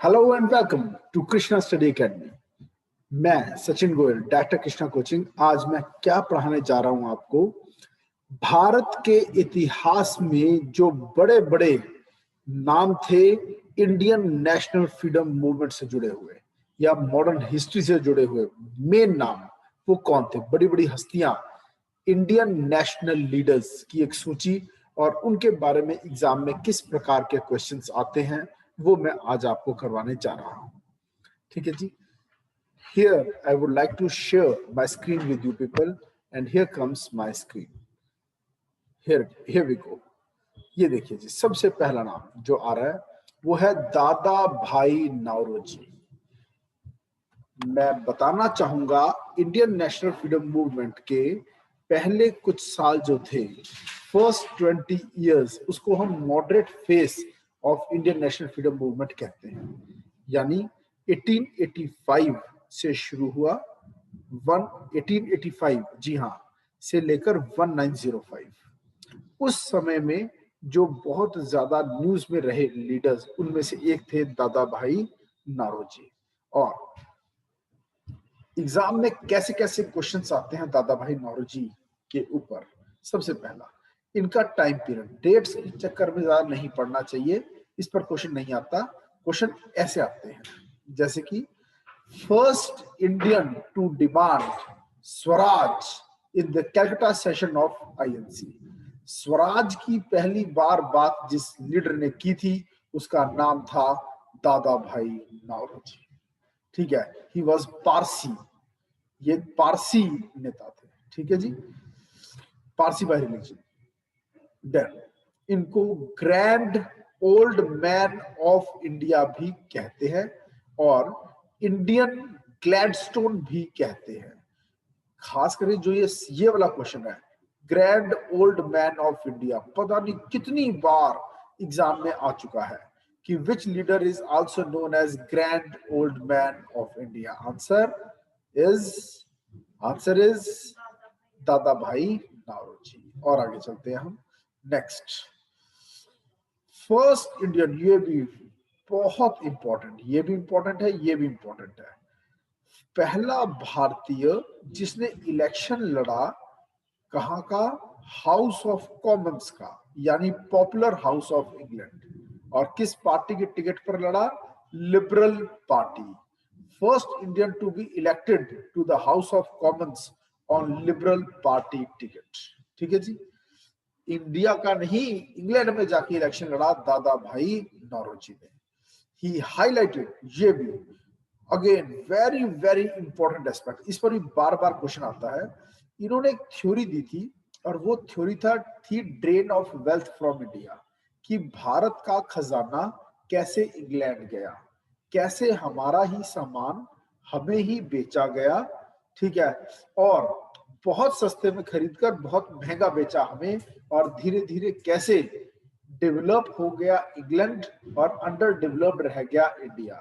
Hello and welcome to Krishna study academy. मैं Sachin Goyal, director Krishna coaching. आज मैं क्या पढ़ाने जा रहा हूं आपको, भारत के इतिहास में जो बड़े बड़े नाम थे इंडियन नेशनल फ्रीडम मूवमेंट से जुड़े हुए या मॉडर्न हिस्ट्री से जुड़े हुए मेन नाम वो कौन थे, बड़ी बड़ी हस्तियां, इंडियन नेशनल लीडर्स की एक सूची और उनके बारे में एग्जाम में किस प्रकार के क्वेश्चंस आते हैं वो मैं आज आपको करवाने जा रहा हूं। ठीक है जी। Here I would like to share my screen with you people and here comes my screen. Here we go. ये देखिए जी, सबसे पहला नाम जो आ रहा है वो है दादा भाई नौरोजी। मैं बताना चाहूंगा इंडियन नेशनल फ्रीडम मूवमेंट के पहले कुछ साल जो थे, फर्स्ट 20 इयर्स, उसको हम moderate face of Indian national freedom movement कहते हैं। यानी 1885 से शुरू हुआ, 1885 जी हाँ से लेकर 1905। उस समय में जो बहुत ज्यादा न्यूज में रहे लीडर्स, उनमें से एक थे दादा भाई नौरोजी। और एग्जाम में कैसे कैसे क्वेश्चंस आते हैं दादा भाई नौरोजी के ऊपर। सबसे पहला, इनका टाइम पीरियड, डेट्स के चक्कर में ज्यादा नहीं पढ़ना चाहिए, इस पर क्वेश्चन नहीं आता। क्वेश्चन ऐसे आते हैं जैसे कि first Indian to demand Swaraj in the Calcutta session of INC. Swaraj की पहली बार बात जिस लीडर ने की थी उसका नाम था दादा भाई नौरोजी। ठीक है, ही वॉज पारसी, ये पारसी नेता थे। ठीक है जी, पारसी बाय रिलीजन। देन इनको grand old man of India भी कहते हैं और इंडियन ग्लैडस्टोन भी कहते हैं। खास करके जो ये वाला क्वेश्चन है, grand old man of India, पता नहीं कितनी बार एग्जाम में आ चुका है कि which leader is also known as grand old man of India. Answer is Dadabhai Naoroji. और आगे चलते हैं हम। नेक्स्ट, फर्स्ट इंडियन, ये भी बहुत इंपॉर्टेंट, ये भी इंपॉर्टेंट है, ये भी इंपॉर्टेंट है। पहला भारतीय जिसने इलेक्शन लड़ा, कहां का? हाउस ऑफ कॉमन्स का, यानी पॉपुलर हाउस ऑफ इंग्लैंड। और किस पार्टी के टिकट पर लड़ा? Liberal party. First Indian to be elected to the house of commons on liberal party ticket. ठीक है जी, इंडिया का नहीं, इंग्लैंड में जाके इलेक्शन लड़ा दादा भाई नौरोजी ने। ही हाईलाइटेड, ये भी again very very important aspect, इस पर भी बार बार क्वेश्चन आता है। इन्होंने एक थ्योरी दी थी और वो थ्योरी थी drain of wealth from India, कि भारत का खजाना कैसे इंग्लैंड गया, कैसे हमारा ही सामान हमें ही बेचा गया। ठीक है, और बहुत सस्ते में खरीदकर बहुत महंगा बेचा हमें, और धीरे धीरे कैसे डेवलप हो गया इंग्लैंड और अंडर डेवलप्ड रह गया इंडिया।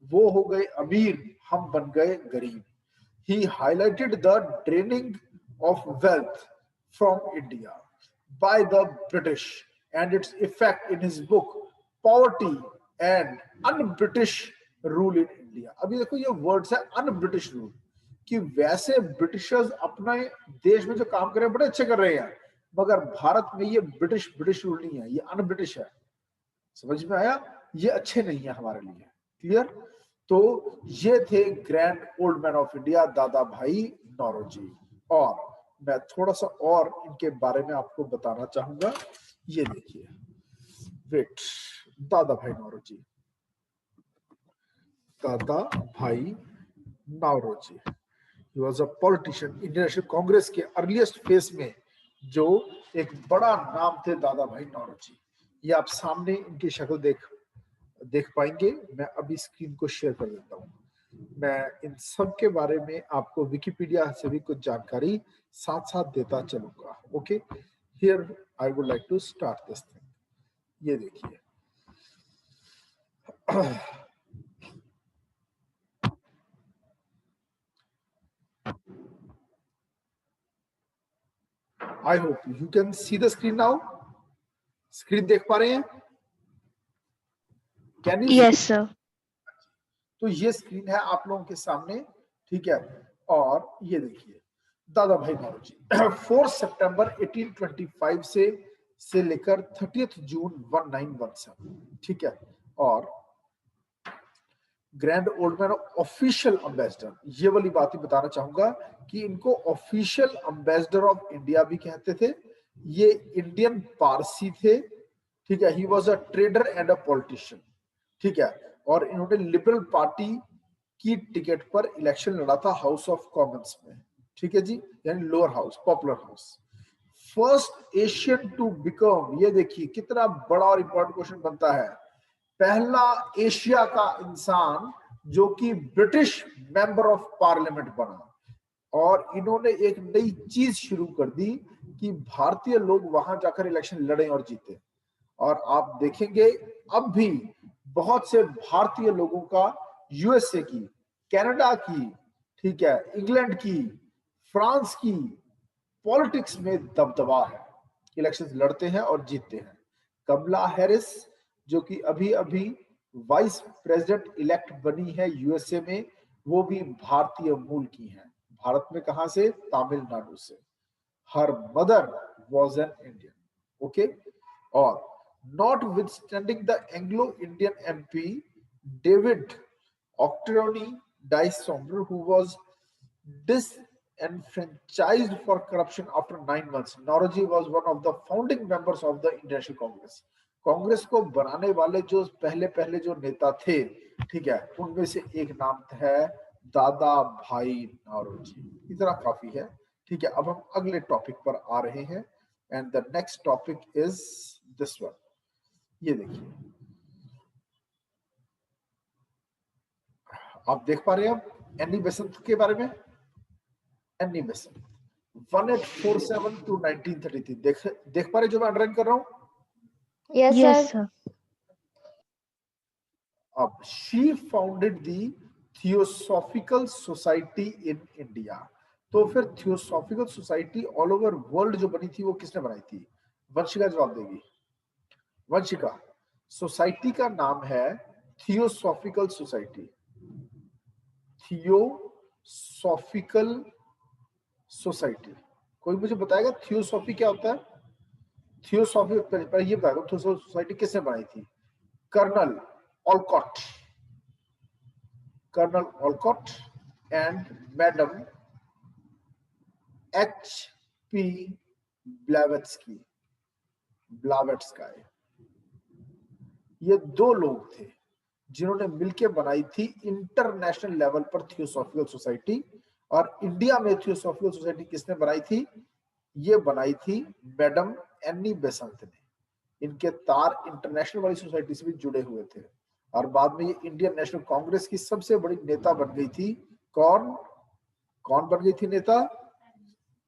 वो हो गए अमीर, हम बन गए गरीब। He highlighted the draining of wealth from India by the British and its effect in his book Poverty and Un-British Rule in India. अभी देखो ये वर्ड्स है un-British rule, कि वैसे ब्रिटिशर्स अपने देश में जो काम कर रहे हैं बड़े अच्छे कर रहे हैं, मगर भारत में ये ब्रिटिश रूल नहीं है, ये अन-ब्रिटिश है। समझ में आया? ये अच्छे नहीं है हमारे लिए। क्लियर? तो ये थे grand old man of India दादा भाई नौरोजी। और मैं थोड़ा सा और इनके बारे में आपको बताना चाहूंगा। ये देखिए, वेट, दादा भाई Naoroji, Dadabhai Naoroji, he was a politician, Indian National Congress के अर्लीस्ट फेस में जो एक बड़ा नाम थे दादा भाई नौरोजी। ये आप सामने इनकी शक्ल देख पाएंगे। मैं अभी स्क्रीन को शेयर कर देता हूँ। मैं इन सब के बारे में आपको विकिपीडिया से भी कुछ जानकारी साथ साथ देता चलूंगा। Okay, here I would like to start this thing. ये देखिए, I hope you can see the screen now. Screen देख पा रहे हैं? Can you? Yes, sir. तो ये स्क्रीन है आप लोगों के सामने, ठीक है। और ये देखिए दादा भाई नौरोजी 4 सितंबर 1825 से लेकर 30 जून 1917, ठीक है। और grand old man official ambassador, ये वाली बात ही बताना चाहूंगा कि इनको ऑफिशियल एम्बेसडर ऑफ इंडिया भी कहते थे। ये इंडियन पारसी थे, ठीक है। ही was a trader and a politician, ठीक है। और इन्होंने लिबरल पार्टी की टिकट पर इलेक्शन लड़ा था हाउस ऑफ कॉमन्स में, ठीक है जी, यानी lower house, popular house. First Asian to become, ये देखिए कितना बड़ा और इंपॉर्टेंट क्वेश्चन बनता है, पहला एशिया का इंसान जो कि ब्रिटिश मेंबर ऑफ पार्लियामेंट बना। और इन्होंने एक नई चीज शुरू कर दी कि भारतीय लोग वहां जाकर इलेक्शन लड़े और जीते। और आप देखेंगे अब भी बहुत से भारतीय लोगों का यूएसए की, कनाडा की, ठीक है, इंग्लैंड की, फ्रांस की पॉलिटिक्स में दबदबा है, इलेक्शंस लड़ते हैं और जीतते हैं। कमला हैरिस जो कि अभी अभी वाइस प्रेसिडेंट इलेक्ट बनी है यूएसए में, वो भी भारतीय मूल की हैं। भारत में कहां से? तमिलनाडु से। Her mother was an Indian, okay. और notwithstanding the Anglo-Indian MP David Auchterlonie Dysombre, who was disenfranchised for corruption after 9 months, Nauroji was one of the founding members of the Indian National Congress. Congress को बनाने वाले जो पहले पहले जो नेता थे, ठीक है, उनमें से एक नाम है दादा भाई नौरोजी। इतना काफी है, ठीक है। अब हम अगले टॉपिक पर आ रहे हैं, and the next topic is this one. ये देखिए, आप देख पा रहे हैं अब एनी बेसेंट के बारे में। एनी बेसेंट 1847 टू 1933, देख पा रहे जो मैं अंडरलाइन कर रहा हूं? Yes, sir. अब she founded the theosophical society in India. तो फिर theosophical society all over world जो बनी थी वो किसने बनाई थी? वंशिका जवाब देगी। वंशिका, सोसाइटी का नाम है थियोसॉफिकल सोसाइटी। Theosophical society. कोई मुझे बताएगा थियोसॉफी क्या होता है? थियोसॉफी पर ये बता दो, थियोसॉफिकल सोसाइटी किसने बनाई थी? Colonel Olcott, colonel Olcott and madam H.P. Blavatsky, Blavatsky. ये दो लोग थे जिन्होंने मिलकर बनाई थी इंटरनेशनल लेवल पर थियोसॉफिकल सोसाइटी। और इंडिया में थियोसॉफिकल सोसाइटी किसने बनाई थी? ये बनाई थी मैडम एनी बेसेंट ने। इनके तार इंटरनेशनल वाली सोसाइटी से भी जुड़े हुए थे। और बाद में ये इंडियन नेशनल कांग्रेस की सबसे बड़ी नेता बन गई थी। कौन कौन बन गई थी नेता?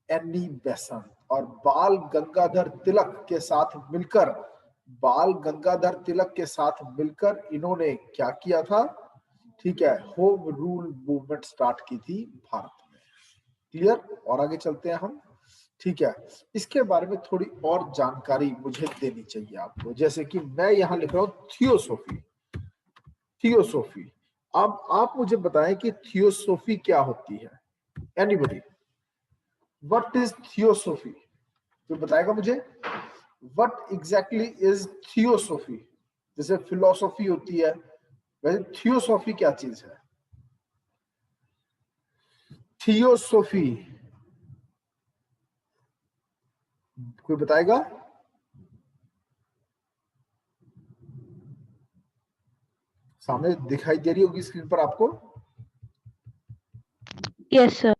Annie Besant. और बाल गंगाधर तिलक के साथ मिलकर, बाल गंगाधर तिलक के साथ मिलकर इन्होंने क्या किया था? ठीक है, होम रूल मूवमेंट स्टार्ट की थी भारत में। क्लियर? और आगे चलते हैं हम, ठीक है। इसके बारे में थोड़ी और जानकारी मुझे देनी चाहिए आपको, जैसे कि मैं यहां लिख रहा हूं थियोसॉफी। थियोसॉफी, अब आप मुझे बताएं कि थियोसॉफी क्या होती है? Anybody, what is theosophy? तो बताएगा मुझे व्हाट एग्जैक्टली इज थियोसॉफी? जैसे फिलोसॉफी होती है, वैसे थियोसॉफी क्या चीज है? थियोसॉफी कोई बताएगा? सामने दिखाई दे रही होगी स्क्रीन पर आपको। Yes, sir.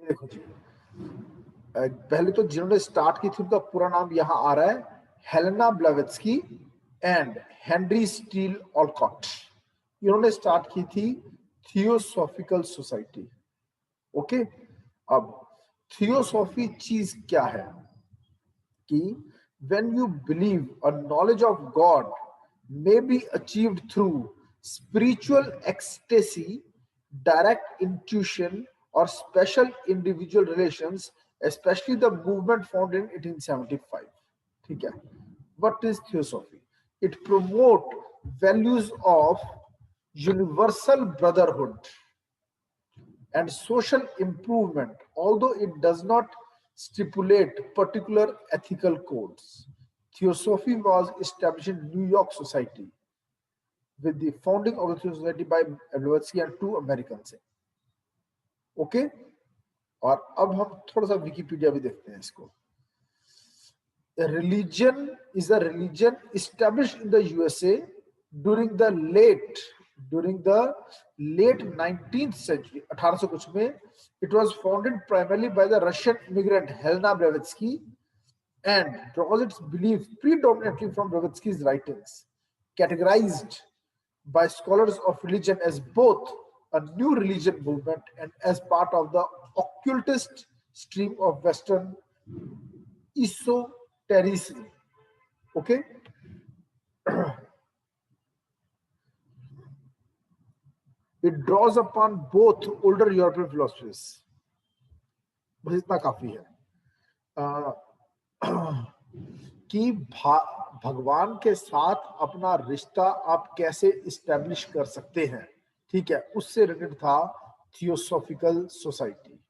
ये देखो जी, पहले तो जिन्होंने स्टार्ट की थी उनका पूरा नाम यहां आ रहा है, Helena Blavatsky and Henry Steel Olcott. इन्होंने स्टार्ट की थी थियोसॉफिकल सोसाइटी, ओके। अब थियोसॉफी चीज क्या है कि when you believe a knowledge of God may be achieved through spiritual ecstasy, direct intuition, or special individual relations, especially the movement found in 1875. ठीक है, what is theosophy? It promote values of universal brotherhood and social improvement, although it does not stipulate particular ethical codes. Theosophy was established in New York Society with the founding of the Theosophy Society by Blavatsky and two Americans. Okay? और अब हम थोड़ा सा Wikipedia भी देखते हैं इसको. A religion is a religion established in the USA during the late 19th century, 1800 कुछ में. It was founded primarily by the Russian immigrant Helena Blavatsky and draws its beliefs predominantly from Blavatsky's writings, categorized by scholars of religion as both a new religion movement and as part of the occultist stream of Western esotericism. Okay? It draws upon both older European philosophies. बस इतना काफी है कि भगवान के साथ अपना रिश्ता आप कैसे इस्टेब्लिश कर सकते हैं, ठीक है, उससे रिलेटेड था थियोसॉफिकल सोसाइटी.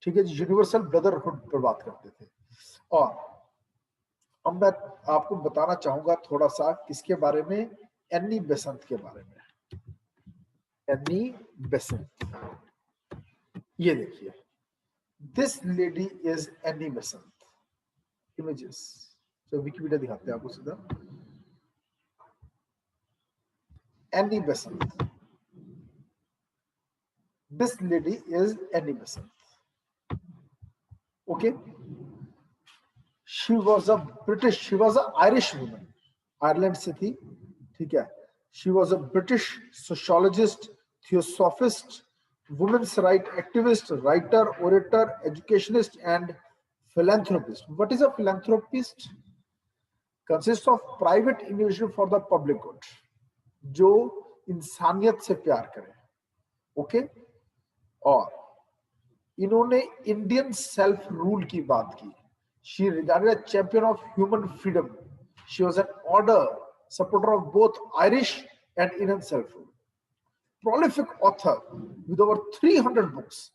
ठीक है, यूनिवर्सल ब्रदरहुड पर बात करते थे. और अब मैं आपको बताना चाहूंगा थोड़ा सा किसके बारे में, एनी बेसेंट के बारे में. एनी बेसेंट, ये देखिए, this lady is Annie Besant. Images तो विकिपीडिया दिखाते हैं आपको सीधा. Annie Besant, this lady is Annie Besant. Okay, she was an Irish woman, Ireland से थी, ठीक है. She was a British sociologist, theosophist, women's rights activist, writer, orator, educationist, and philanthropist. What is a philanthropist? Consists of private individual for the public good, जो इंसानियत से प्यार करे. Okay, और इन्होंने इंडियन सेल्फ रूल की बात की. She regarded a champion of human freedom. She was an order supporter of both Irish and Indian self rule. Prolific author with over 300 books,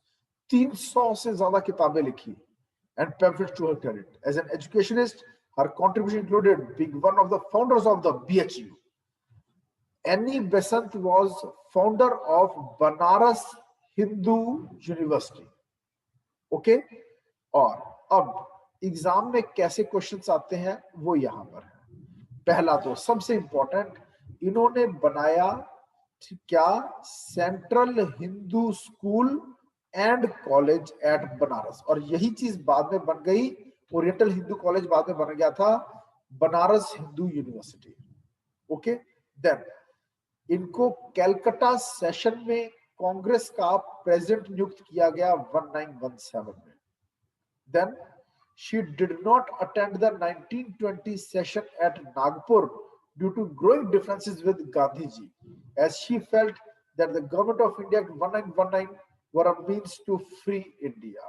300 से ज्यादा किताबें लिखी, and pamphlets to her credit. As an educationist, her contribution included being one of the founders of the BHU. Annie Besant was founder of Banaras Hindu University. Okay, और अब exam में कैसे questions आते हैं वो यहां पर है. पहला तो सबसे इंपॉर्टेंट, इन्होंने बनाया क्या, central Hindu school and college eight Banaras. और यही चीज बाद में बन गई, ओरिएंटल हिंदू कॉलेज बाद में बन गया था Banaras Hindu university. Okay, then इनको कैलकाटा सेशन में कांग्रेस का प्रेसिडेंट नियुक्त किया गया 1917 में. Then she did not attend the 1920 session at Nagpur due to growing differences with Gandhi ji, as she felt that the government of India Act 1919 were a means to free India.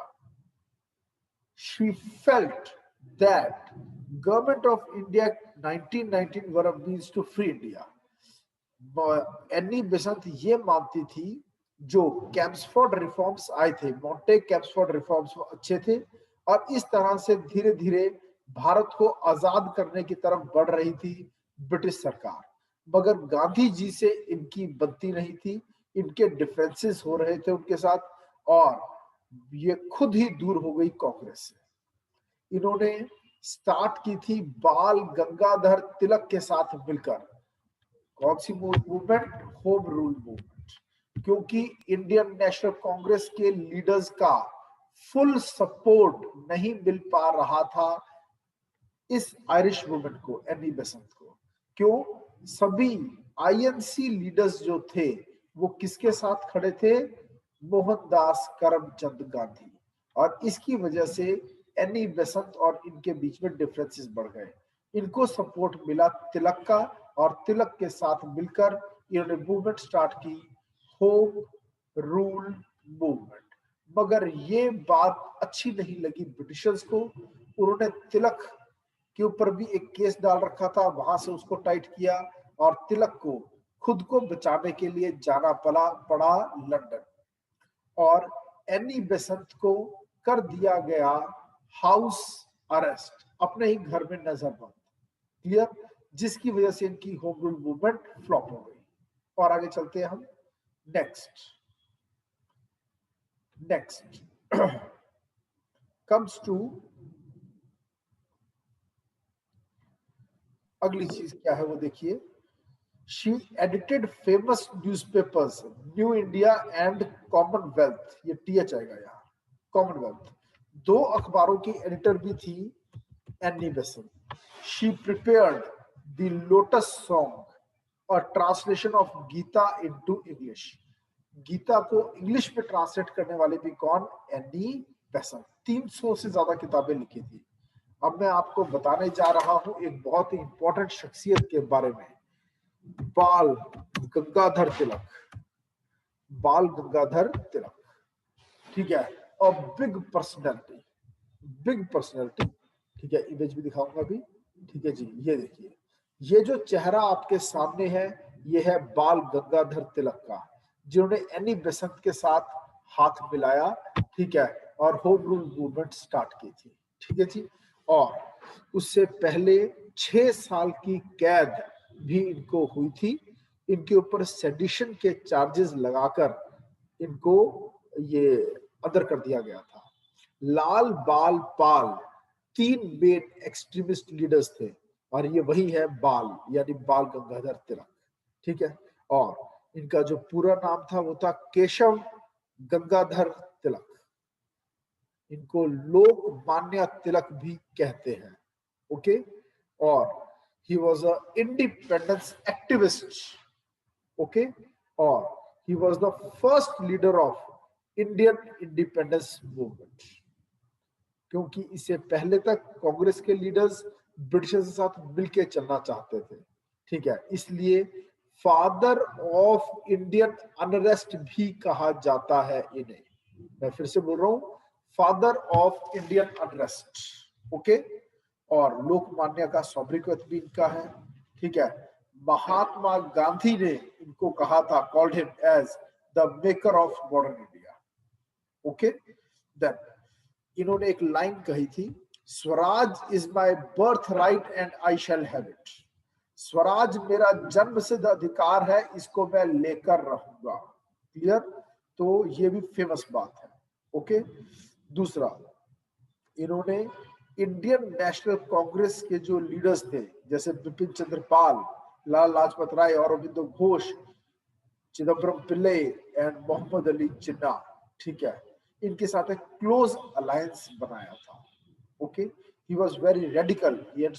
She felt that government of India Act 1919 were a means to free India. Annie Besant ये मानती थी जो Chelmsford reforms आए थे, Monte Chelmsford reforms अच्छे थे, और इस तरह से धीरे धीरे भारत को आजाद करने की तरफ बढ़ रही थी ब्रिटिश सरकार. मगर गांधी जी से इनकी बनती नहीं थी, इनके डिफरेंसेस हो रहे थे उनके साथ, और ये खुद ही दूर हो गई कांग्रेस से. इन्होंने स्टार्ट की थी बाल गंगाधर तिलक के साथ मिलकर. कौन सी मूवमेंट? Home rule movement. क्योंकि इंडियन नेशनल कांग्रेस के लीडर्स का फुल सपोर्ट नहीं मिल पा रहा था इस आयरिश वुमेन को, एनी बेसेंट को. क्यों? सभी आईएनसी लीडर्स जो थे वो किसके साथ खड़े थे? मोहनदास करमचंद गांधी. और इसकी वजह से एनी बेसेंट और इनके बीच में डिफरेंसेस बढ़ गए. इनको सपोर्ट मिला तिलक का, और तिलक के साथ मिलकर इन्होंने मूवमेंट स्टार्ट की, होम रूल मूवमेंट. मगर ये बात अच्छी नहीं लगी ब्रिटिशर्स को. उन्होंने तिलक के ऊपर भी एक केस डाल रखा था, वहां से उसको टाइट किया, और तिलक को खुद को बचाने के लिए जाना पड़ा लंदन, और एनी बेसेंट को कर दिया गया हाउस अरेस्ट, अपने ही घर में नजरबंद। क्लियर? जिसकी वजह से इनकी होम रूल मूवमेंट फ्लॉप हो गई। और आगे चलते हैं हम। नेक्स्ट कम्स टू, अगली चीज क्या है वो देखिए। She edited famous newspapers New India and Commonwealth, ये टीएच आएगा यार, कॉमनवेल्थ। दो अखबारों की एडिटर भी थी Annie Besant. She prepared the Lotus Song, और translation of Gita into English. Gita को इंग्लिश में ट्रांसलेट करने वाले भी कौन? Annie Besant. 300 से ज्यादा किताबें लिखी थी। अब मैं आपको बताने जा रहा हूं एक बहुत ही इंपॉर्टेंट शख्सियत के बारे में, बाल गंगाधर तिलक। बाल गंगाधर तिलक, ठीक है, और बिग पर्सनैलिटी, ठीक है। इमेज भी दिखाऊंगा अभी, ठीक है जी। ये देखिए, ये जो चेहरा आपके सामने है, ये है बाल गंगाधर तिलक का, जिन्होंने एनी बेसेंट के साथ हाथ मिलाया, ठीक है, और होम रूल मूवमेंट स्टार्ट की थी, ठीक है जी। और उससे पहले 6 साल की कैद भी इनको हुई थी। इनके ऊपर सेडिशन के चार्जेस लगाकर इनको ये अंदर कर दिया गया था। लाल बाल पाल 3 मेन एक्सट्रीमिस्ट लीडर्स थे, और ये वही है बाल, यानी बाल गंगाधर तिलक, ठीक है। और इनका जो पूरा नाम था वो था केशव गंगाधर तिलक। इनको लोकमान्य तिलक भी कहते हैं, ओके। और he was a independence activist, okay. और he was the first leader of Indian independence movement, क्योंकि इससे पहले तक कांग्रेस के लीडर्स ब्रिटिशर्स के साथ मिलकर चलना चाहते थे, ठीक है। इसलिए फादर ऑफ इंडियन अनरेस्ट भी कहा जाता है इन्हें। मैं फिर से बोल रहा हूं, father of Indian unrest, okay. और लोकमान्य का सौभाग्यवत भी इनका है, ठीक है। महात्मा गांधी ने इनको कहा था, called him as the maker of modern India, okay. Then इन्होंने एक लाइन कही थी, Swaraj is my birthright and I shall have it. Swaraj मेरा जन्म सिद्ध अधिकार है, इसको मैं लेकर रहूंगा। क्लियर? तो ये भी फेमस बात है, ओके। दूसरा, इन्होंने इंडियन नेशनल कांग्रेस के जो लीडर्स थे, जैसे बिपिन चंद्र पाल, लाला लाजपत राय, औरबिंदो घोष, चिदम्बरम पिल्ले एंड मोहम्मद अली जिन्ना, ठीक है, इनके साथ एक क्लोज अलायंस बनाया था, okay. He was very radical, he had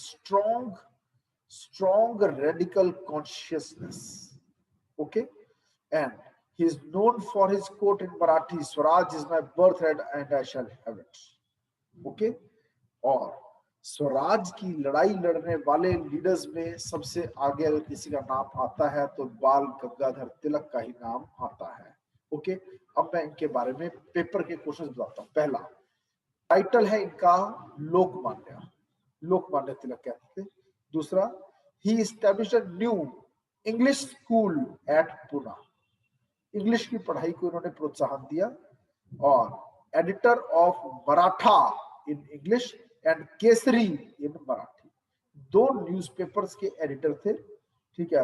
strong radical consciousness, okay, and he is known for his quote in Marathi, Swaraj is my birthright and I shall have it, okay। और स्वराज की लड़ाई लड़ने वाले leaders में सबसे आगे अगर किसी का नाम आता है तो बाल गंगाधर तिलक का ही नाम आता है, ओके। अब मैं इनके बारे में पेपर के क्वेश्चंस बताता हूँ। पहला टाइटल है इनका लोकमान्य, लोकमान्य तिलक कहते थे। दूसरा, ही established a new English school eight Pune, English की पढ़ाई को इन्होंने प्रोत्साहन दिया। और editor of Maratha in English and Kesari in Marathi, 2 newspapers के एडिटर थे, ठीक है,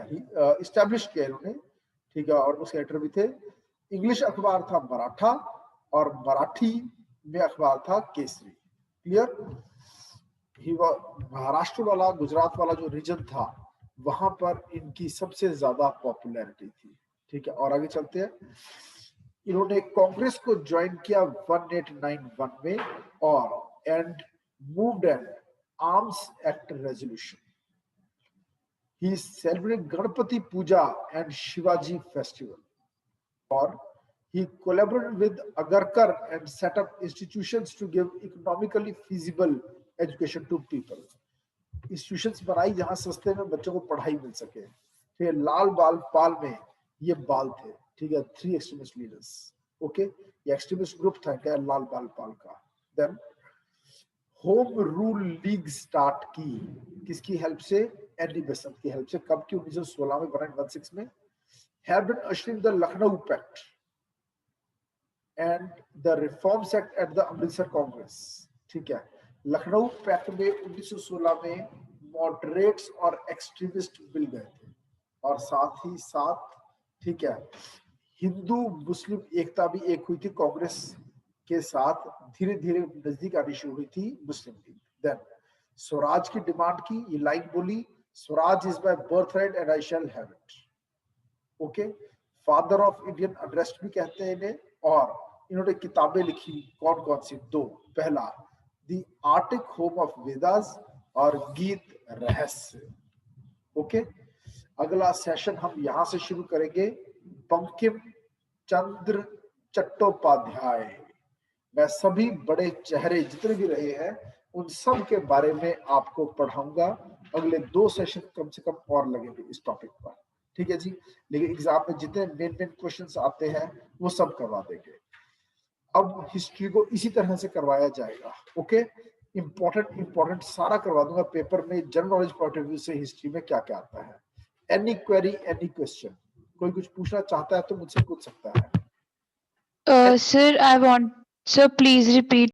इस्टेब्लिश किया इन्होंने, ठीक है। और उसके एडिटर भी थे। इंग्लिश अखबार था मराठा, और मराठी में अखबार था केसरी। क्लियर? महाराष्ट्र वाला, गुजरात वाला जो रीजन था, वहां पर इनकी सबसे ज्यादा पॉपुलैरिटी थी, ठीक है। और आगे चलते हैं। इन्होंने कांग्रेस को ज्वाइन किया 1891 में, और and moved an arms act resolution. He celebrated Ganapati puja and Shivaji festival, और he collaborated with Agarkar and set up institutions to give economically feasible education to people. Institutions बनाई जहां सस्ते में बच्चों को पढ़ाई मिल सके। फिर लाल बाल पाल में ये बाल थे, ठीक है, 3 एक्सट्रीमिस्ट लीडर्स, ओके। ये एक्सट्रीमिस्ट ग्रुप था क्या लाल बाल पाल का। Then home rule league start की, किसकी हेल्प से? एनी बेसेंट की हेल्प से। कब की? 1916 में, 1916 में। have been ushering the Lucknow Pact and the Reforms Act at the Amritsar Congress. ठीक है, लखनऊ पैक्ट में 1916 में मॉडरेट्स और एक्सट्रीमिस्ट बिल गए थे, और साथ ही साथ, ठीक है, हिंदू मुस्लिम एकता भी एक हुई थी कांग्रेस के साथ, धीरे धीरे नजदीक आनी शुरू हुई थी मुस्लिम लीग। देन स्वराज की डिमांड की, ये लाइन बोली, Swaraj is my birth right and I shall have it. Okay, father of Indian unrest भी कहते हैं इन्हें। और इन्होंने किताबें लिखी, कौन कौन सी? दो। पहला the Arctic home of Vedas और गीत रहस्य। ओके, अगला सेशन हम यहां से शुरू करेंगे, बंकिम चंद्र चट्टोपाध्याय। मैं सभी बड़े चेहरे जितने भी रहे हैं उन सब के बारे में आपको पढ़ाऊंगा। अगले 2 सेशन कम से कम और लगेंगे इस टॉपिक पर, ठीक है जी। लेकिन एग्जाम में जितने मेन क्वेश्चंस आते हैं वो सब करवा देंगे। अब हिस्ट्री को इसी तरह से करवाया जाएगा। ओके, इंपॉर्टेंट सारा करवा दूंगा पेपर में, general knowledge point of view से हिस्ट्री में क्या क्या आता है। एनी क्वेरी, एनी क्वेश्चन, कोई कुछ पूछना चाहता है तो मुझसे पूछ सकता है। Sir, I want, sir, please repeat